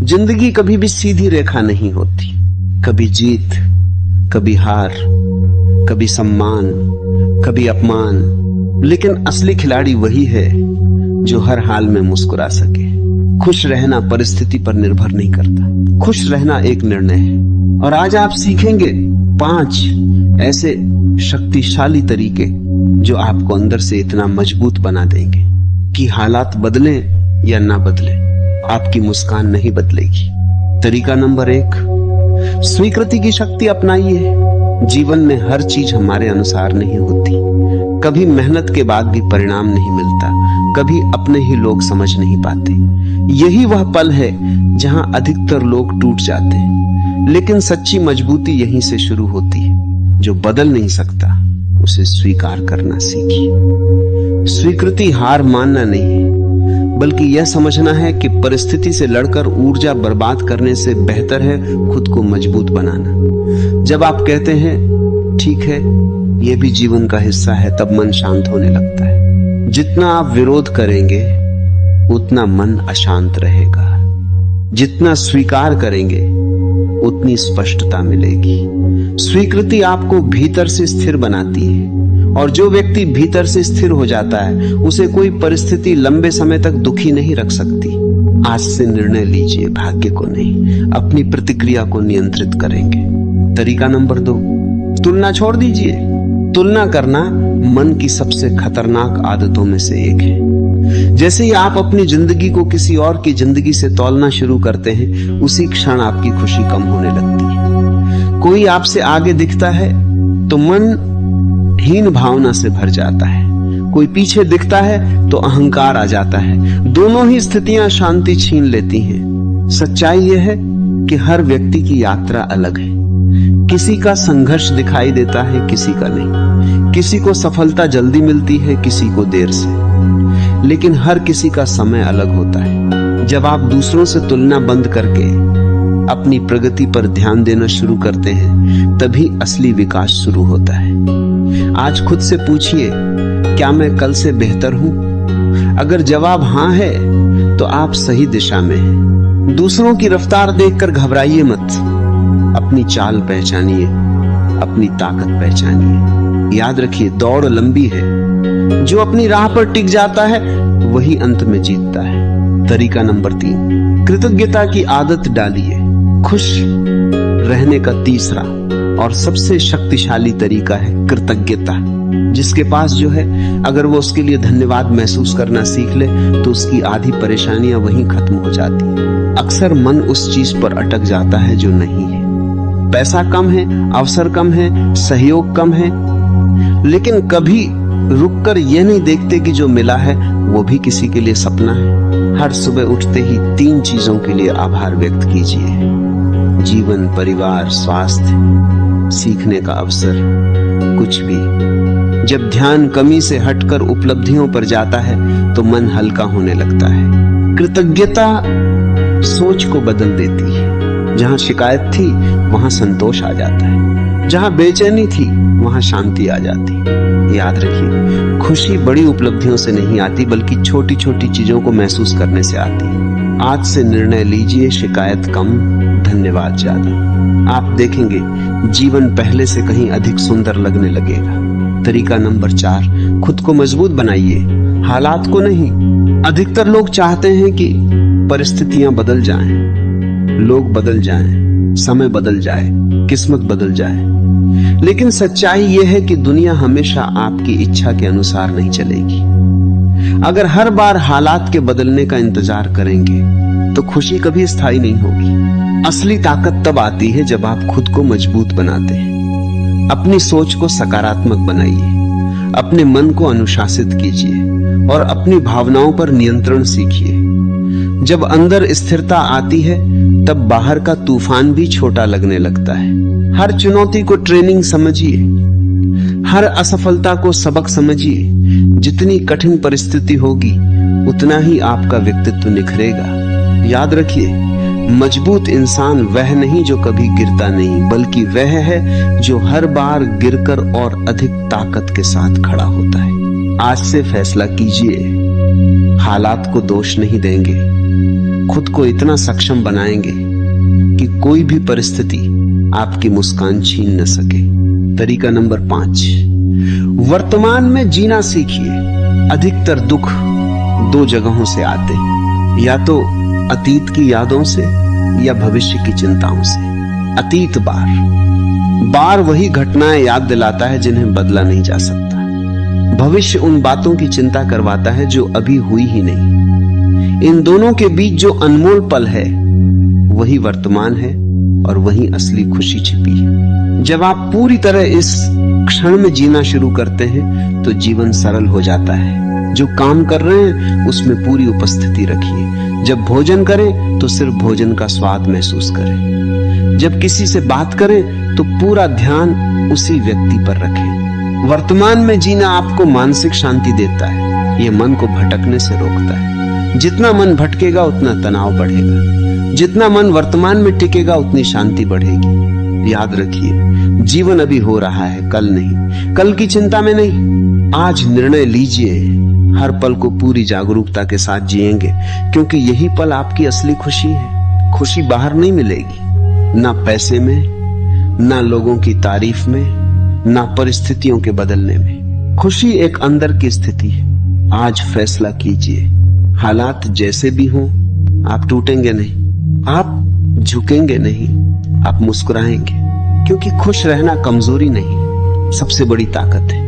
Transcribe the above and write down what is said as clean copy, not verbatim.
जिंदगी कभी भी सीधी रेखा नहीं होती। कभी जीत, कभी हार, कभी सम्मान, कभी अपमान, लेकिन असली खिलाड़ी वही है जो हर हाल में मुस्कुरा सके। खुश रहना परिस्थिति पर निर्भर नहीं करता, खुश रहना एक निर्णय है। और आज आप सीखेंगे 5 ऐसे शक्तिशाली तरीके जो आपको अंदर से इतना मजबूत बना देंगे कि हालात बदलें या ना बदलें, आपकी मुस्कान नहीं बदलेगी। तरीका नंबर 1, स्वीकृति की शक्ति अपनाइए। जीवन में हर चीज हमारे अनुसार नहीं होती। कभी मेहनत के बाद भी परिणाम नहीं मिलता, कभी अपने ही लोग समझ नहीं पाते। यही वह पल है जहां अधिकतर लोग टूट जाते हैं, लेकिन सच्ची मजबूती यहीं से शुरू होती है। जो बदल नहीं सकता उसे स्वीकार करना सीखिए। स्वीकृति हार मानना नहीं है, बल्कि यह समझना है कि परिस्थिति से लड़कर ऊर्जा बर्बाद करने से बेहतर है खुद को मजबूत बनाना। जब आप कहते हैं ठीक है, यह भी जीवन का हिस्सा है, तब मन शांत होने लगता है। जितना आप विरोध करेंगे उतना मन अशांत रहेगा। जितना स्वीकार करेंगे उतनी स्पष्टता मिलेगी। स्वीकृति आपको भीतर से स्थिर बनाती है, और जो व्यक्ति भीतर से स्थिर हो जाता है उसे कोई परिस्थिति लंबे समय तक दुखी नहीं रख सकती। आज से निर्णय लीजिए, भाग्य को नहीं, अपनी प्रतिक्रिया को नियंत्रित करेंगे। तरीका नंबर 2, तुलना छोड़ दीजिए। तुलना करना मन की सबसे खतरनाक आदतों में से एक है। जैसे ही आप अपनी जिंदगी को किसी और की जिंदगी से तौलना शुरू करते हैं, उसी क्षण आपकी खुशी कम होने लगती है। कोई आपसे आगे दिखता है तो मन हीन भावना से भर जाता है, कोई पीछे दिखता है तो अहंकार आ जाता है। दोनों ही स्थितियां शांति छीन लेती हैं। सच्चाई यह है कि हर व्यक्ति की यात्रा अलग है। किसी का संघर्ष दिखाई देता है, किसी का नहीं। किसी को सफलता जल्दी मिलती है, किसी को देर से, लेकिन हर किसी का समय अलग होता है। जब आप दूसरों से तुलना बंद करके अपनी प्रगति पर ध्यान देना शुरू करते हैं, तभी असली विकास शुरू होता है। आज खुद से पूछिए, क्या मैं कल से बेहतर हूं? अगर जवाब हां है तो आप सही दिशा में हैं। दूसरों की रफ्तार देखकर घबराइए मत। अपनी चाल पहचानिए, अपनी ताकत पहचानिए। याद रखिए, दौड़ लंबी है, जो अपनी राह पर टिक जाता है वही अंत में जीतता है। तरीका नंबर 3, कृतज्ञता की आदत डालिए। खुश रहने का तीसरा और सबसे शक्तिशाली तरीका है कृतज्ञता। जिसके पास जो है, अगर वो उसके लिए धन्यवाद महसूस करना सीख ले तो उसकी आधी परेशानियां वहीं खत्म हो जाती हैं। अक्सर मन उस चीज पर अटक जाता है जो नहीं है। पैसा कम है, अवसर कम है, सहयोग कम है, लेकिन कभी रुककर यह नहीं देखते कि जो मिला है वो भी किसी के लिए सपना है। हर सुबह उठते ही 3 चीजों के लिए आभार व्यक्त कीजिए: जीवन, परिवार, स्वास्थ्य, सीखने का अवसर, कुछ भी। जब ध्यान कमी से हटकर उपलब्धियों पर जाता है तो मन हल्का होने लगता है। कृतज्ञता सोच को बदल देती है। जहां शिकायत थी वहां संतोष आ जाता है, जहां बेचैनी थी वहां शांति आ जाती है। याद रखिए, खुशी बड़ी उपलब्धियों से नहीं आती, बल्कि छोटी छोटी चीजों को महसूस करने से आती है। आज से निर्णय लीजिए, शिकायत कम, धन्यवाद ज्यादा। आप देखेंगे जीवन पहले से कहीं अधिक सुंदर लगने लगेगा। तरीका नंबर 4, खुद को मजबूत बनाइए, हालात को नहीं। अधिकतर लोग चाहते हैं कि परिस्थितियां बदल जाएं, लोग बदल जाएं, समय बदल जाए, किस्मत बदल जाए, लेकिन सच्चाई यह है कि दुनिया हमेशा आपकी इच्छा के अनुसार नहीं चलेगी। अगर हर बार हालात के बदलने का इंतजार करेंगे तो खुशी कभी स्थायी नहीं होगी। असली ताकत तब आती है जब आप खुद को मजबूत बनाते हैं। अपनी सोच को सकारात्मक बनाइए, अपने मन को अनुशासित कीजिए और अपनी भावनाओं पर नियंत्रण सीखिए। जब अंदर स्थिरता आती है तब बाहर का तूफान भी छोटा लगने लगता है। हर चुनौती को ट्रेनिंग समझिए, हर असफलता को सबक समझिए। जितनी कठिन परिस्थिति होगी उतना ही आपका व्यक्तित्व निखरेगा। याद रखिए, मजबूत इंसान वह नहीं जो कभी गिरता नहीं, बल्कि वह है जो हर बार गिरकर और अधिक ताकत के साथ खड़ा होता है। आज से फैसला कीजिए, हालात को दोष नहीं देंगे, खुद को इतना सक्षम बनाएंगे कि कोई भी परिस्थिति आपकी मुस्कान छीन न सके। तरीका नंबर 5, वर्तमान में जीना सीखिए। अधिकतर दुख 2 जगहों से आते हैं, या तो अतीत की यादों से या भविष्य की चिंताओं से। अतीत बार वही घटनाएं याद दिलाता है जिन्हें बदला नहीं जा सकता। भविष्य उन बातों की चिंता करवाता है जो अभी हुई ही नहीं। इन दोनों के बीच जो अनमोल पल है वही वर्तमान है और वही असली खुशी छिपी है। जब आप पूरी तरह इस क्षण में जीना शुरू करते हैं तो जीवन सरल हो जाता है। जो काम कर रहे हैं उसमें पूरी उपस्थिति रखिए। जब भोजन करें तो सिर्फ भोजन का स्वाद महसूस करें। जब किसी से बात करें तो पूरा ध्यान उसी व्यक्ति पर रखें। वर्तमान में जीना आपको मानसिक शांति देता है। यह मन को भटकने से रोकता है। जितना मन भटकेगा उतना तनाव बढ़ेगा। जितना मन वर्तमान में टिकेगा उतनी शांति बढ़ेगी। याद रखिए, जीवन अभी हो रहा है, कल नहीं। कल की चिंता में नहीं, आज निर्णय लीजिए। हर पल को पूरी जागरूकता के साथ जिएंगे, क्योंकि यही पल आपकी असली खुशी है। खुशी बाहर नहीं मिलेगी, ना पैसे में, ना लोगों की तारीफ में, ना परिस्थितियों के बदलने में। खुशी एक अंदर की स्थिति है। आज फैसला कीजिए, हालात जैसे भी हों आप टूटेंगे नहीं, आप झुकेंगे नहीं, आप मुस्कुराएंगे, क्योंकि खुश रहना कमजोरी नहीं, सबसे बड़ी ताकत है।